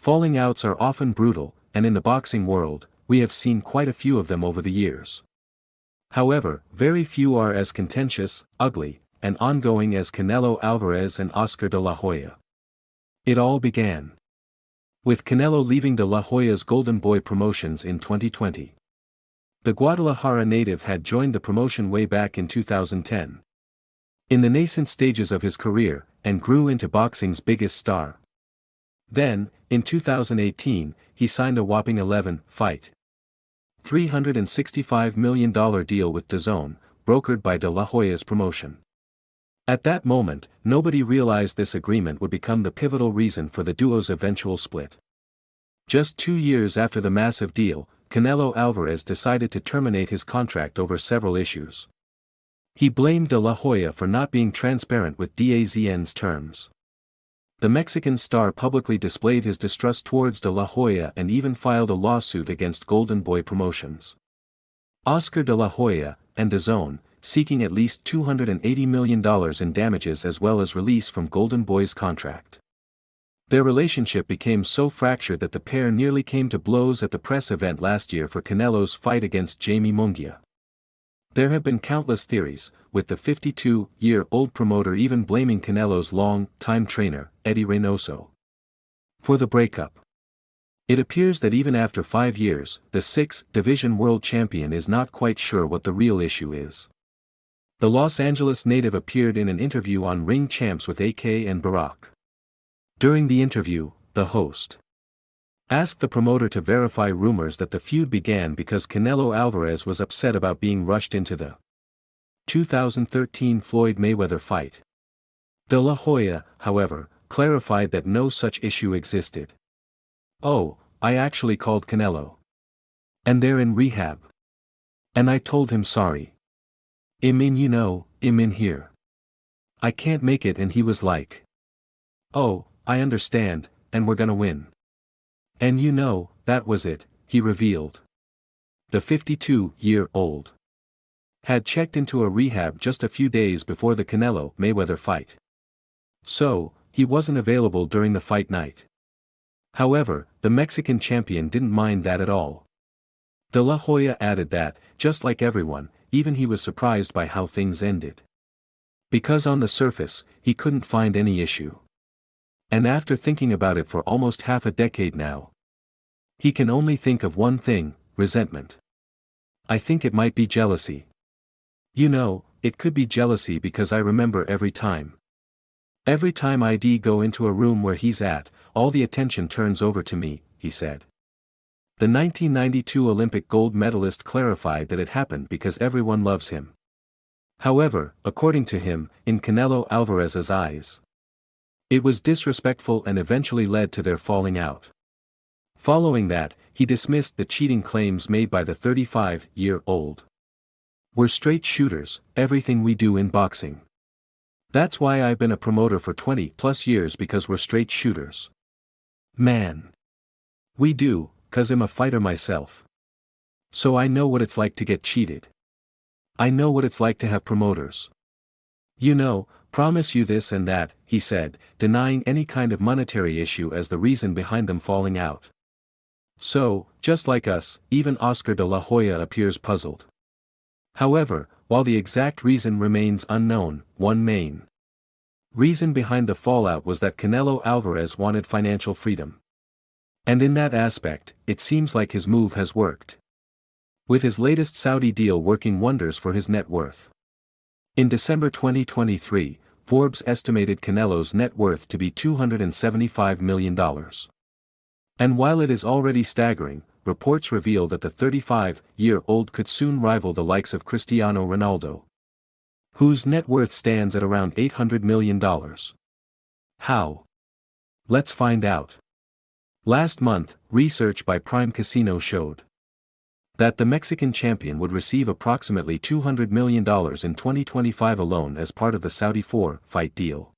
Falling outs are often brutal, and in the boxing world, we have seen quite a few of them over the years. However, very few are as contentious, ugly, and ongoing as Canelo Alvarez and Oscar de la Hoya. It all began with Canelo leaving de la Hoya's Golden Boy Promotions in 2020. The Guadalajara native had joined the promotion way back in 2010. In the nascent stages of his career, and grew into boxing's biggest star. Then, in 2018, he signed a whopping 11-fight, $365 million deal with DAZN, brokered by de la Hoya's promotion. At that moment, nobody realized this agreement would become the pivotal reason for the duo's eventual split. Just 2 years after the massive deal, Canelo Alvarez decided to terminate his contract over several issues. He blamed de la Hoya for not being transparent with DAZN's terms. The Mexican star publicly displayed his distrust towards de la Hoya and even filed a lawsuit against Golden Boy Promotions. Oscar de la Hoya, and DAZN, seeking at least $280 million in damages as well as release from Golden Boy's contract. Their relationship became so fractured that the pair nearly came to blows at the press event last year for Canelo's fight against Jaime Munguia. There have been countless theories, with the 52-year-old promoter even blaming Canelo's long-time trainer, Eddie Reynoso, for the breakup. It appears that even after 5 years, the 6-division world champion is not quite sure what the real issue is. The Los Angeles native appeared in an interview on Ring Champs with AK and Barack. During the interview, the host asked the promoter to verify rumors that the feud began because Canelo Alvarez was upset about being rushed into the 2013 Floyd Mayweather fight. De la Hoya, however, clarified that no such issue existed. "Oh, I actually called Canelo. And they're in rehab. And I told him sorry. I'm in here. I can't make it, and he was like, oh, I understand, and we're gonna win. And that was it," he revealed. The 52-year-old had checked into a rehab just a few days before the Canelo-Mayweather fight. So, he wasn't available during the fight night. However, the Mexican champion didn't mind that at all. De la Hoya added that, just like everyone, even he was surprised by how things ended. Because on the surface, he couldn't find any issue. And after thinking about it for almost half a decade now, he can only think of one thing: resentment. "I think it might be jealousy. It could be jealousy because I remember every time I'd go into a room where he's at, all the attention turns over to me," he said. The 1992 Olympic gold medalist clarified that it happened because everyone loves him. However, according to him, in Canelo Alvarez's eyes, it was disrespectful and eventually led to their falling out. Following that, he dismissed the cheating claims made by the 35-year-old. "We're straight shooters, everything we do in boxing. That's why I've been a promoter for 20+ years, because we're straight shooters. Man. We do, 'cause I'm a fighter myself. So I know what it's like to get cheated. I know what it's like to have promoters. Promise you this and that," he said, denying any kind of monetary issue as the reason behind them falling out. So, just like us, even Oscar de la Hoya appears puzzled. However, while the exact reason remains unknown, one main reason behind the fallout was that Canelo Alvarez wanted financial freedom. And in that aspect, it seems like his move has worked, with his latest Saudi deal working wonders for his net worth. In December 2023, Forbes estimated Canelo's net worth to be $275 million. And while it is already staggering, reports reveal that the 35-year-old could soon rival the likes of Cristiano Ronaldo, whose net worth stands at around $800 million. How? Let's find out. Last month, research by Prime Casino showed that the Mexican champion would receive approximately $200 million in 2025 alone as part of the Saudi 4-fight deal.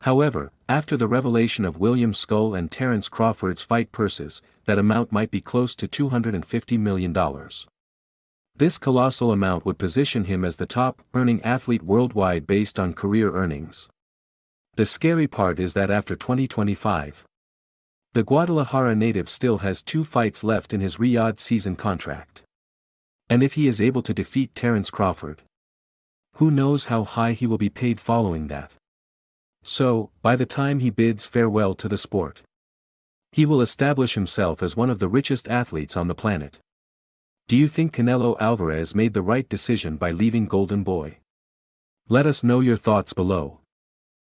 However, after the revelation of William Skull and Terence Crawford's fight purses, that amount might be close to $250 million. This colossal amount would position him as the top-earning athlete worldwide based on career earnings. The scary part is that after 2025, The Guadalajara native still has 2 fights left in his Riyadh season contract. And if he is able to defeat Terence Crawford, who knows how high he will be paid following that. So, by the time he bids farewell to the sport, he will establish himself as one of the richest athletes on the planet. Do you think Canelo Alvarez made the right decision by leaving Golden Boy? Let us know your thoughts below.